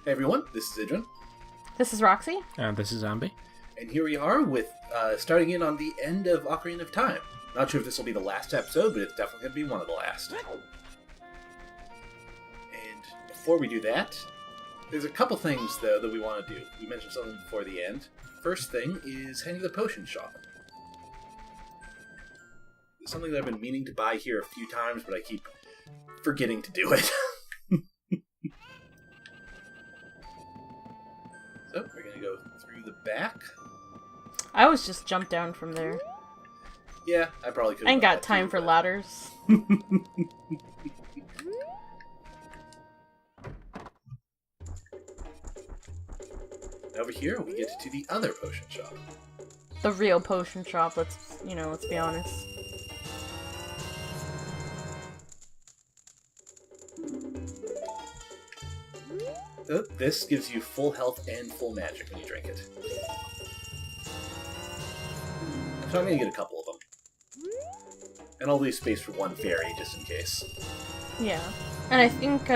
Hey everyone, this is Idrin. This is Roxy. And this is Ambi. And here we are with starting in on the end of Ocarina of Time. Not sure if this will be the last episode, but it's definitely going to be one of the last. And before we do that, there's a couple things, though, that we want to do. We mentioned something before the end. First thing is heading to the potion shop. It's something that I've been meaning to buy here a few times, but I keep forgetting to do it. So, we're going to go through the back. I always just jump down from there. Yeah, I probably could. I ain't got time for ladders. Over here, we get to the other potion shop. The real potion shop, let's be honest. This gives you full health and full magic when you drink it. So I'm going to get a couple of them. And I'll leave space for one fairy, just in case. Yeah. And I think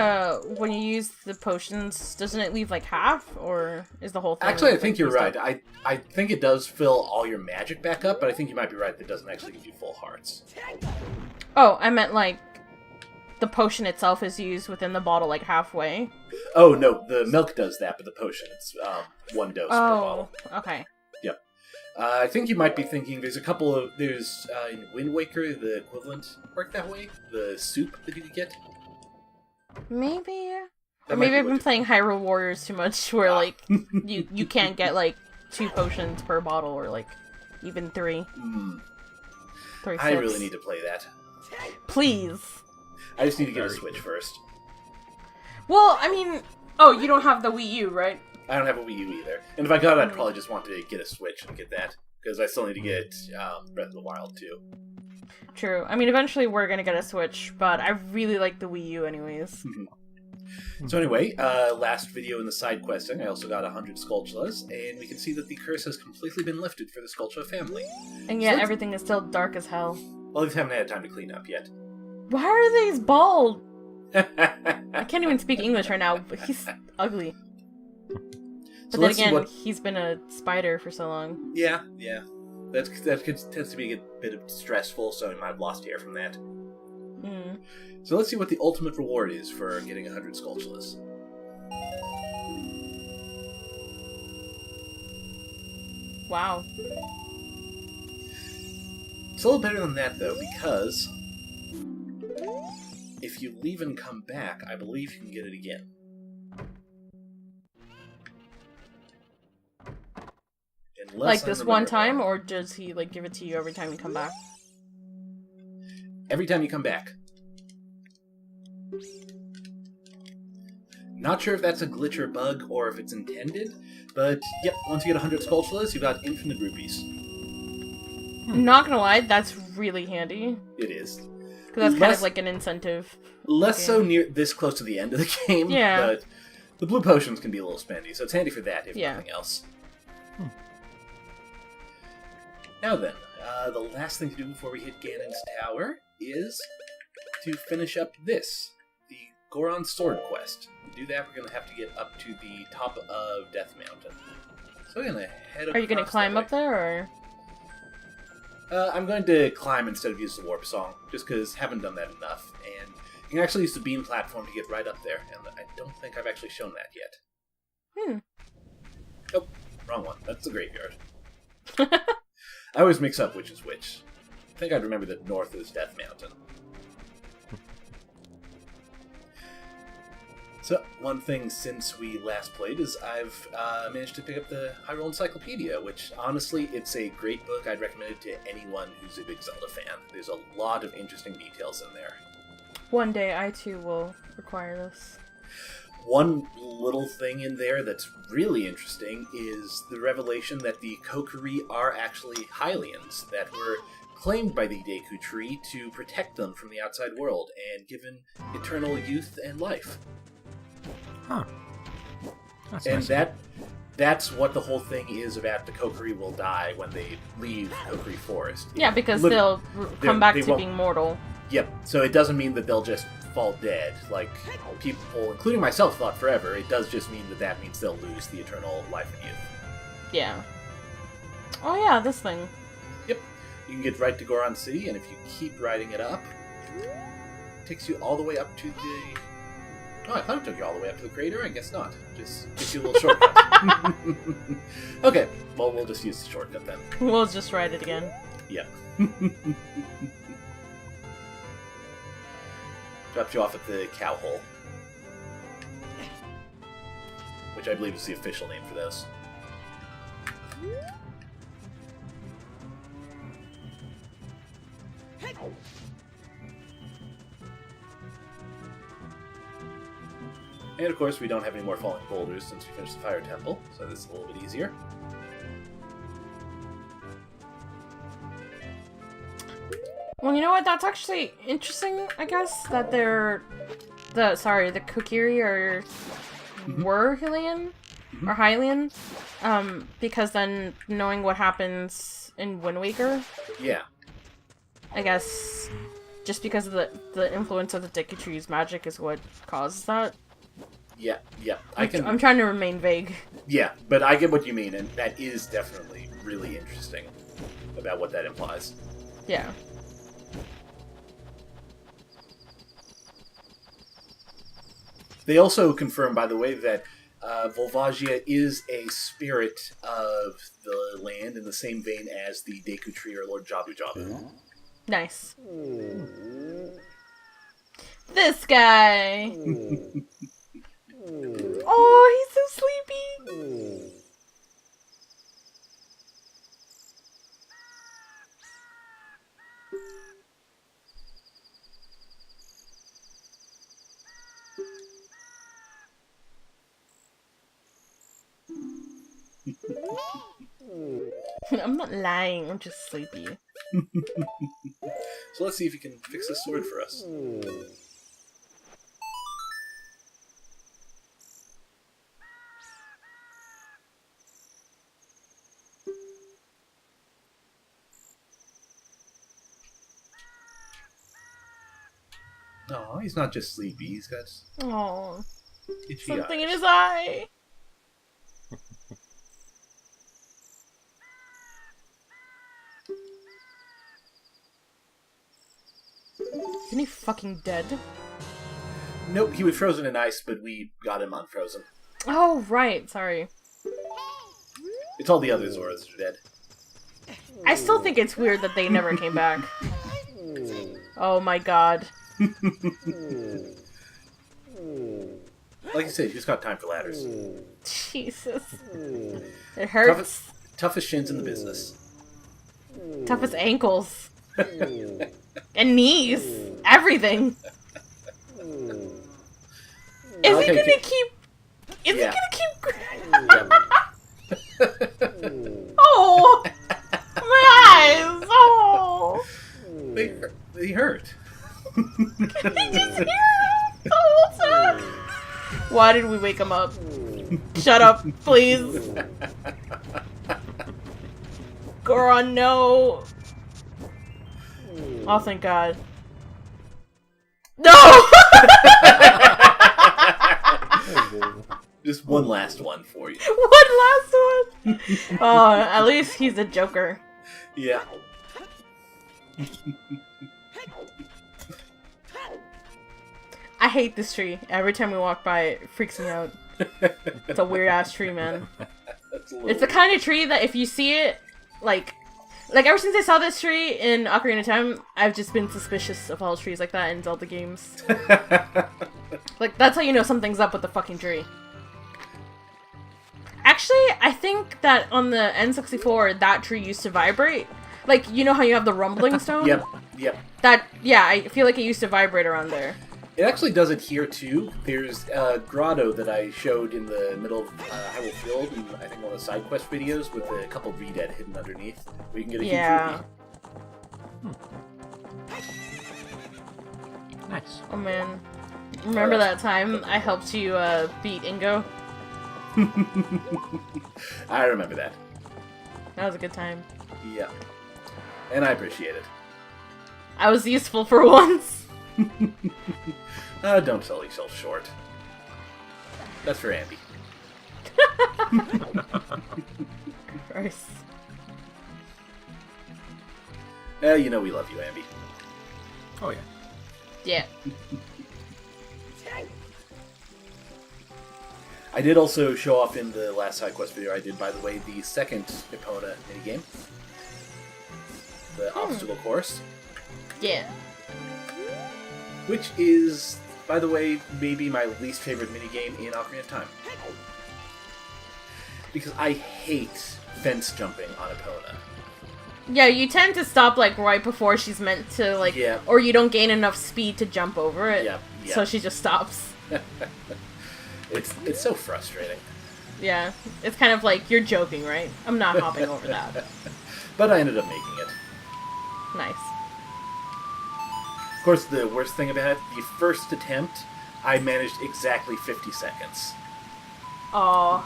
when you use the potions, doesn't it leave like half? Or is the whole thing... Actually, I think you're right. I think it does fill all your magic back up, but I think you might be right that it doesn't actually give you full hearts. Oh, I meant like the potion itself is used within the bottle like halfway. Oh, no, the milk does that, but the potion, it's one dose per bottle. Oh, okay. Yep. I think you might be thinking there's in Wind Waker, the equivalent worked that way? The soup that you could get? Maybe. That Or might maybe be I've been what playing Hyrule Warriors too much, where like you can't get like 2 potions per bottle, or like even 3. 3 I really need to play that. Please. I just need to get a Switch first. Well, I mean, oh, you don't have the Wii U, right? I don't have a Wii U either. And if I got it, I'd probably just want to get a Switch and get that. Because I still need to get Breath of the Wild, too. True. I mean, eventually we're gonna get a Switch, but I really like the Wii U anyways. So anyway, last video in the side questing, I also got 100 Skulltulas, and we can see that the curse has completely been lifted for the Skulltula family. And yet everything is still dark as hell. Well, they haven't had time to clean up yet. Why are these bald? I can't even speak English right now, but he's ugly. But then again, he's been a spider for so long. Yeah. That tends to be a bit of stressful, so he might have lost hair from that. So let's see what the ultimate reward is for getting 100 Skulltulas. Wow. It's a little better than that, though, because if you leave and come back, I believe you can get it again. Like this one time, or does he like give it to you every time you come back? Every time you come back. Not sure if that's a glitch or bug, or if it's intended, but yep, once you get 100 Skulltulas, you've got infinite rupees. Not gonna lie, that's really handy. It is. Because that's kind of like an incentive. Less so near this close to the end of the game, yeah. But the blue potions can be a little spendy, so it's handy for that, if nothing else. Now then, the last thing to do before we hit Ganon's Tower is to finish up this, the Goron Sword Quest. To do that, we're going to have to get up to the top of Death Mountain. So we're going to head up. Are you going to climb up there, or...? I'm going to climb instead of use the Warp Song, just because I haven't done that enough. And you can actually use the beam platform to get right up there, and I don't think I've actually shown that yet. Oh, wrong one. That's the graveyard. I always mix up which is which. I think I'd remember that north is Death Mountain. So, one thing since we last played is I've managed to pick up the Hyrule Encyclopedia, which, honestly, it's a great book. I'd recommend it to anyone who's a big Zelda fan. There's a lot of interesting details in there. One day I, too, will require this. One little thing in there that's really interesting is the revelation that the Kokiri are actually Hylians that were claimed by the Deku Tree to protect them from the outside world and given eternal youth and life. Huh. That's and nice. That's what the whole thing is about. The Kokiri will die when they leave Kokiri Forest. Yeah, because they'll come back to being mortal. Yep, so it doesn't mean that they'll just fall dead, like people, including myself, thought forever, it does just mean that means they'll lose the eternal life and youth. Yeah. Oh yeah, this thing. Yep. You can get right to Goron City, and if you keep riding it up, it takes you all the way up to the... Oh, I thought it took you all the way up to the crater. I guess not. Just gives you a little shortcut. Okay, well, we'll just use the shortcut then. We'll just ride it again. Yeah. Drops you off at the cow hole, which I believe is the official name for this. And of course, we don't have any more falling boulders since we finished the fire temple, so this is a little bit easier. Well, you know what? That's actually interesting, I guess, that the Kokiri were Hylian, or Hylian, because then knowing what happens in Wind Waker, yeah, I guess, just because of the influence of the Deku Tree's magic is what causes that. Yeah. I'm trying to remain vague. Yeah, but I get what you mean, and that is definitely really interesting about what that implies. Yeah. They also confirm, by the way, that Volvagia is a spirit of the land in the same vein as the Deku Tree or Lord Jabu Jabu. Nice. This guy! Oh, he's so sleepy! I'm not lying, I'm just sleepy. So let's see if you can fix this sword for us. No, he's not just sleepy, he's got itchy something eyes. in his eye! Isn't he fucking dead? Nope, he was frozen in ice, but we got him unfrozen. Oh, right, sorry. It's all the other Zoras that are dead. I still think it's weird that they never came back. Oh my god. Like I said, who's got time for ladders? Jesus. It hurts. Toughest shins in the business. Toughest ankles. And knees. Everything. Is he gonna keep... Is he gonna keep... Oh! My eyes! Oh! They hurt. Can I just hear him the whole time? Why did we wake him up? Shut up, please. Goron, no. Oh, thank God. No! Just one last one for you. One last one? Oh, at least he's a joker. Yeah. I hate this tree. Every time we walk by, it freaks me out. It's a weird-ass tree, man. It's the kind of tree that if you see it, like ever since I saw this tree in Ocarina of Time, I've just been suspicious of all trees like that in Zelda games. Like, that's how you know something's up with the fucking tree. Actually, I think that on the N64, that tree used to vibrate. Like, you know how you have the rumbling stone? Yep. Yeah, I feel like it used to vibrate around there. It actually does it here, too. There's a grotto that I showed in the middle of Hyrule Field, in, I think, one of the sidequest videos, with a couple of Redead hidden underneath, where you can get a huge ruby. Nice. Oh, man. Remember that time I helped you beat Ingo? I remember that. That was a good time. Yeah. And I appreciate it. I was useful for once. Don't sell yourself short. That's for Andy. Gross. You know we love you, Ambi. Oh, yeah. Yeah. I did also show off in the last side quest video I did, by the way, the second Epona minigame. The obstacle course. Yeah. Which is, by the way, maybe my least favorite minigame in Ocarina of Time. Because I hate fence jumping on Epona. Yeah, you tend to stop, like, right before she's meant to, like... Yeah. Or you don't gain enough speed to jump over it. Yeah. So she just stops. It's so frustrating. Yeah. It's kind of like, you're joking, right? I'm not hopping over that. But I ended up making it. Nice. Of course, the worst thing about it, the first attempt, I managed exactly 50 seconds. Aww.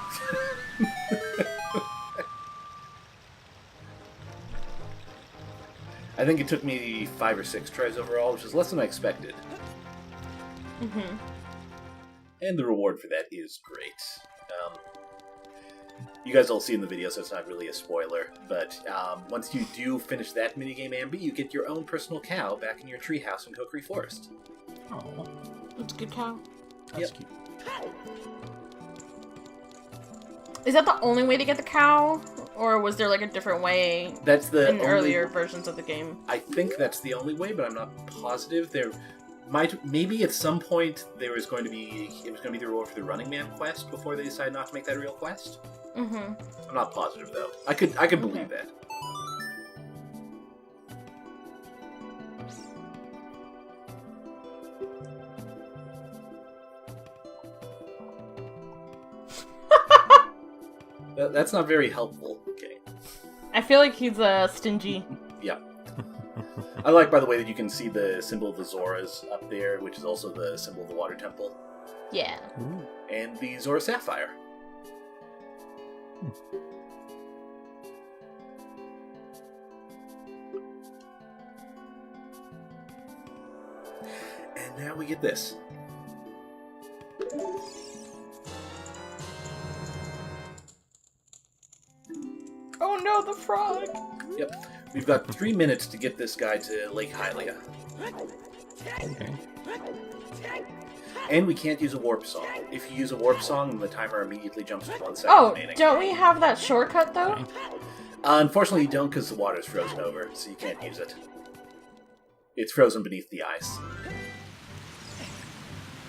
I think it took me 5 or 6 tries overall, which is less than I expected. Mm-hmm. And the reward for that is great. You guys all see in the video, so it's not really a spoiler, but once you do finish that minigame, Ambi, you get your own personal cow back in your treehouse in Kokiri Forest. Oh, That's a good cow. that's Yep. cute. Is that the only way to get the cow? Or was there, like, a different way That's the in only... earlier versions of the game? I think that's the only way, but I'm not positive. There might... Maybe at some point there was going to be... It was going to be the reward for the Running Man quest before they decided not to make that a real quest. Mm-hmm. I'm not positive, though. I could believe that. That's not very helpful. Okay. I feel like he's stingy. Yeah. I like, by the way, that you can see the symbol of the Zoras up there, which is also the symbol of the Water Temple. Yeah. Ooh. And the Zora Sapphire. And now we get this. Oh no, the frog! Yep. We've got 3 minutes to get this guy to Lake Hylia. Okay. And we can't use a warp song. If you use a warp song, the timer immediately jumps to 1 second Oh, remaining. don't we have that shortcut, though? Okay. Unfortunately, you don't, because the water's frozen over, so you can't use it. It's frozen beneath the ice.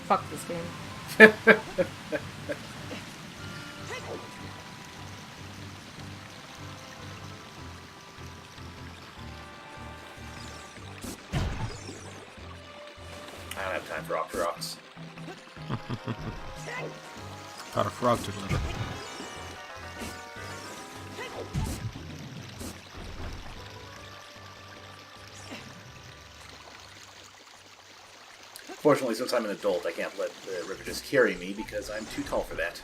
Fuck this game. I don't have time for Raptor Rocks. Got a frog to deliver. Fortunately, since I'm an adult, I can't let the river just carry me because I'm too tall for that.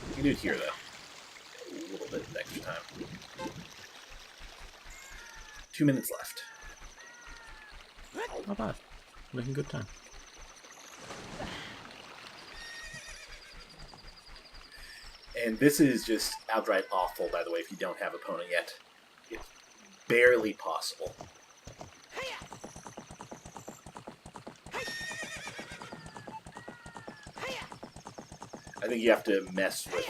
You can do it here, though. A little bit of extra time. 2 minutes left. Not bad. Making good time. And this is just outright awful, by the way, if you don't have Epona yet. It's barely possible. I think you have to mess with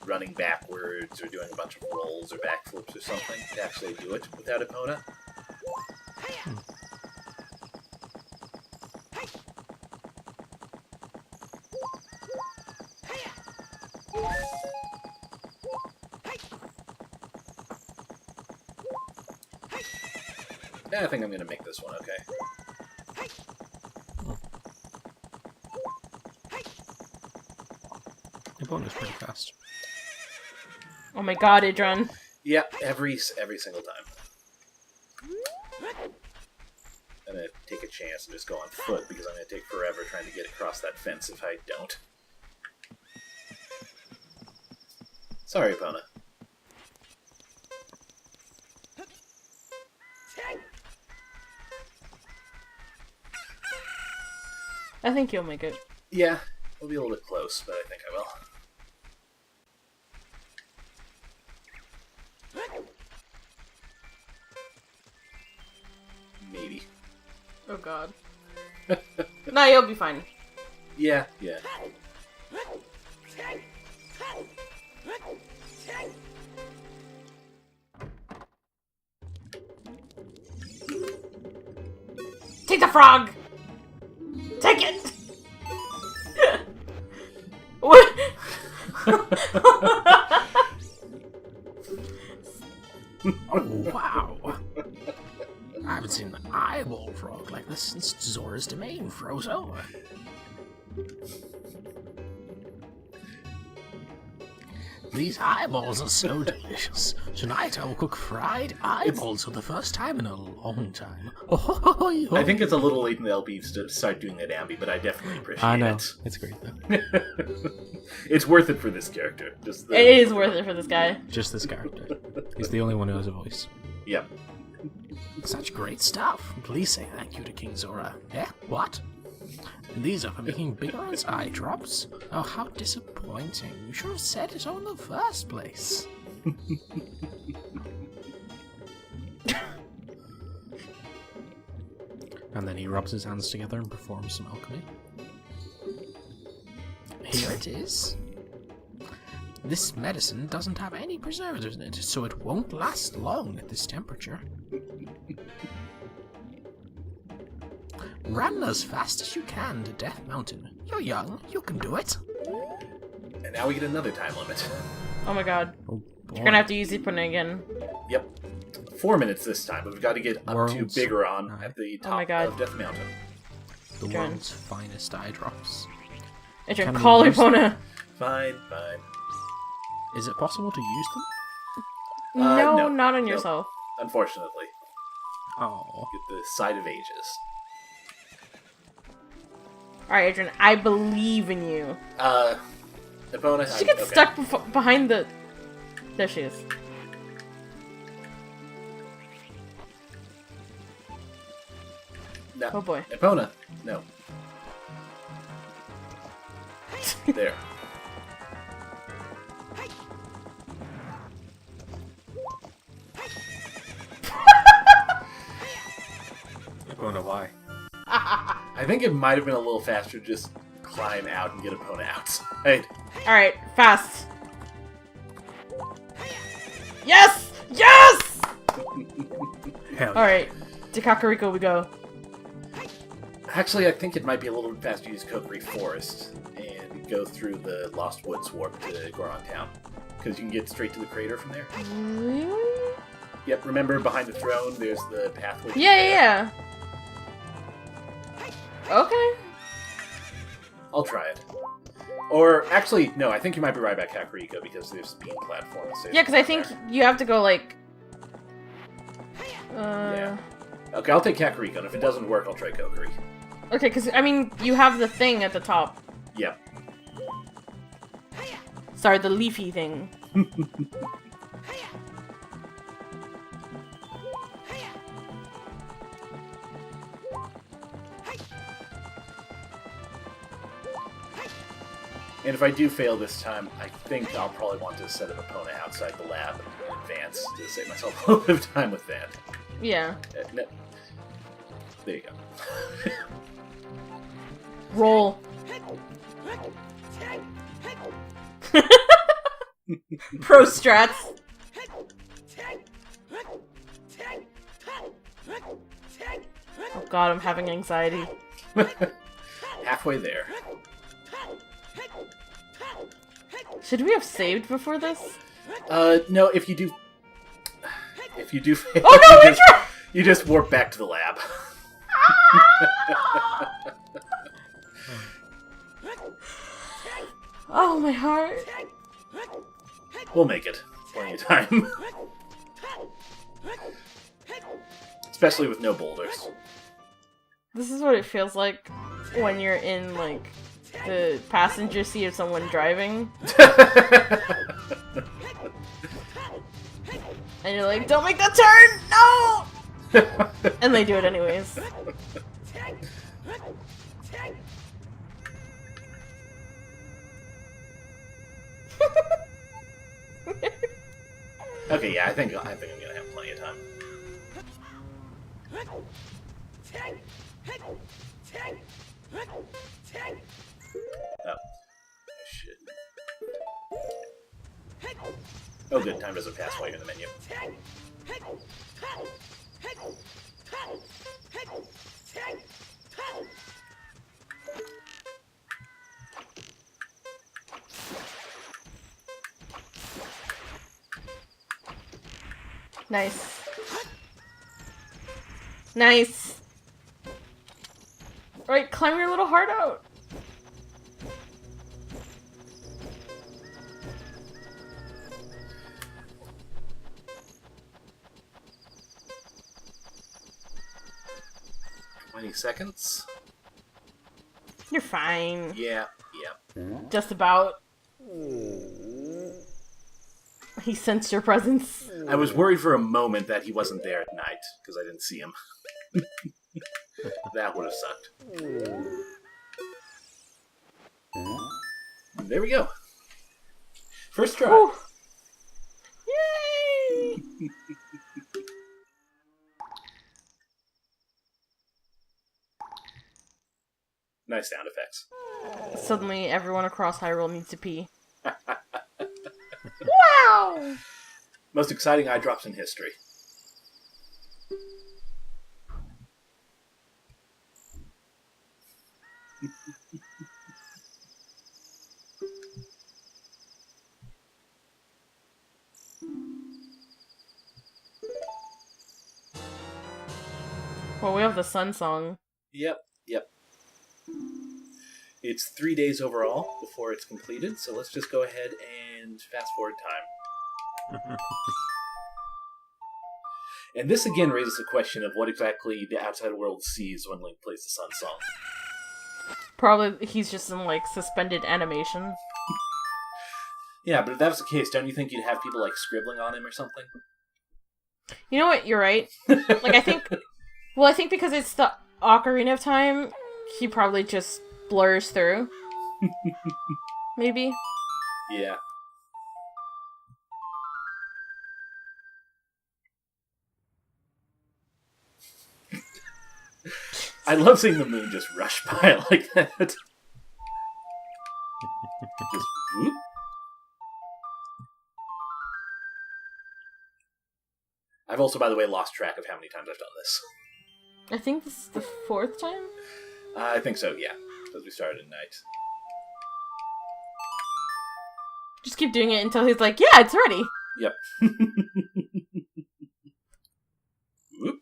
running backwards or doing a bunch of rolls or backflips or something to actually do it without Epona. Yeah, I think I'm going to make this one okay. The bonus pretty fast. Oh my god, Idrun. Yeah, every single time. I'm going to take a chance and just go on foot because I'm going to take forever trying to get across that fence if I don't. Sorry, Epona. I think you'll make it. Yeah, it'll be a little bit close, but I think I will. Maybe. Oh god. Nah, you'll be fine. Yeah, yeah. Take the frog! Take it! What? Oh, wow. I haven't seen an eyeball frog like this since Zora's Domain froze over. These eyeballs are so delicious. Tonight I will cook fried eyeballs for the first time in a long time. I think it's a little late in the LP to start doing that ambi, but I definitely appreciate it. I know. It's great, though. It's worth it for this character. It is worth it for this guy. Just this character. He's the only one who has a voice. Yep. Such great stuff. Please say thank you to King Zora. Eh? What? These are for making Biggoron's eye drops? Oh, how disappointing. You should have said it all in the first place. And then he rubs his hands together and performs some alchemy. Here it is. This medicine doesn't have any preservatives in it, so it won't last long at this temperature. Run as fast as you can to Death Mountain. You're young, you can do it. And now we get another time limit. Oh my god. Oh, You're gonna have to use Ipuna again. Yep. 4 minutes this time, but we've got to get up to Biggoron at the Oh my top God. of Death Mountain. The Adrian. world's finest eye drops. Adrian, Can we call use them? Ipuna. Fine, fine. Is it possible to use them? No, no. not on No. yourself. Unfortunately. Oh. Get the Side of Ages. Alright, Adrian, I believe in you. Epona, She gets stuck behind the... There she is. No. Oh boy. Epona, no. There. Epona, why? I think it might have been a little faster to just climb out and get Epona outside. Alright, fast. Yes! Yes! Hell yeah. Alright, to Kakariko we go. Actually, I think it might be a little bit faster to use Kokiri Forest and go through the Lost Woods warp to Goron Town. Because you can get straight to the crater from there. Really? Yep, remember behind the throne, there's the pathway. Yeah. Okay. I'll try it. Or, actually, no, I think you might be right about Kakariko because there's beam platforms. Yeah, because I think you have to go, like... Yeah. Okay, I'll take Kakariko, and if it doesn't work, I'll try Kokiri. Okay, because, I mean, you have the thing at the top. Yep. Sorry, the leafy thing. And if I do fail this time, I think I'll probably want to set an opponent outside the lab in advance to save myself a little bit of time with that. Yeah. No. There you go. Roll. Pro strats. Oh god, I'm having anxiety. Halfway there. Should we have saved before this? No, if you do... If you do fail, Oh no, we tried! you just warp back to the lab. Oh, my heart. We'll make it. Plenty of time. Especially with no boulders. This is what it feels like when you're in, like, the passenger seat of someone driving. And you're like, don't make that turn! No! And they do it anyways. Okay, yeah, I think I'm gonna have plenty of time. Oh. Shit. Oh, good. Time doesn't pass while you're in the menu. Nice. Nice. Alright, climb your little heart out. Seconds. You're fine. Yeah. Just about. He sensed your presence. I was worried for a moment that he wasn't there at night, because I didn't see him. That would have sucked. There we go. First try. Ooh. Yay! Nice sound effects. Suddenly, everyone across Hyrule needs to pee. Wow! Most exciting eye drops in history. Well, we have the sun song. Yep. It's 3 days overall before it's completed, so let's just go ahead and fast forward time. And this again raises the question of what exactly the outside world sees when Link plays the sun song. Probably he's just in, like, suspended animation. Yeah, but if that was the case, don't you think you'd have people, like, scribbling on him or something? You know what? You're right. Like, I think because it's the Ocarina of Time, he probably just blurs through. Maybe? Yeah. I love seeing the moon just rush by like that. Just whoop. I've also, by the way, lost track of how many times I've done this. I think this is the 4th time? I think so, yeah. Because we started at night. Just keep doing it until he's like, yeah, it's ready! Yep. Whoop.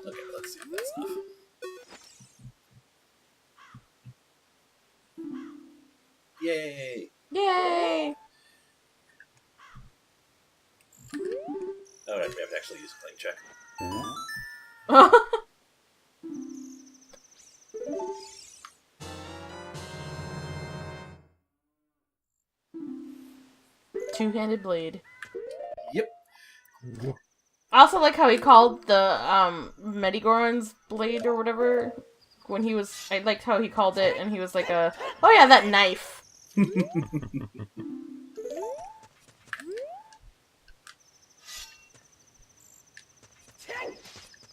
Okay, let's see if that's enough. Yay! Yay! Alright, we have to actually use a plane check. Two-handed blade. Yep. I also like how he called the, Biggoron's blade or whatever. When he was... I liked how he called it, and he was like oh yeah, that knife!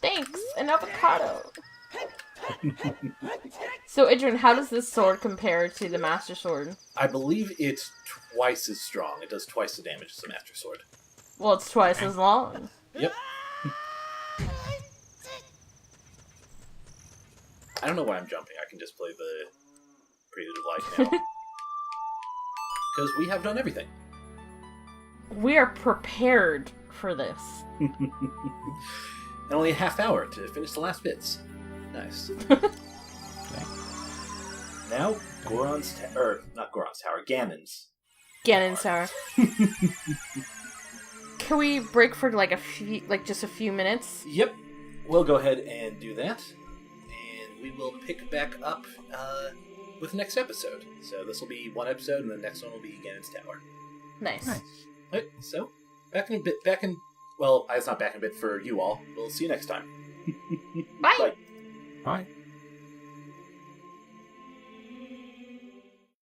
Thanks, an avocado! So, Adrian, how does this sword compare to the Master Sword? I believe it's twice as strong. It does twice the damage as the Master Sword. Well, it's twice as long. Yep. I don't know why I'm jumping. I can just play the Prelude of Life now. Because we have done everything. We are prepared for this. And only a half hour to finish the last bits. Nice. Now, not Goron's Tower, Ganon's. Ganon's Tower. Can we break for just a few minutes? Yep. We'll go ahead and do that. And we will pick back up with the next episode. So this will be one episode, and the next one will be Ganon's Tower. Nice. Right, so, well, it's not back in a bit for you all. We'll see you next time. Bye. Bye. Bye.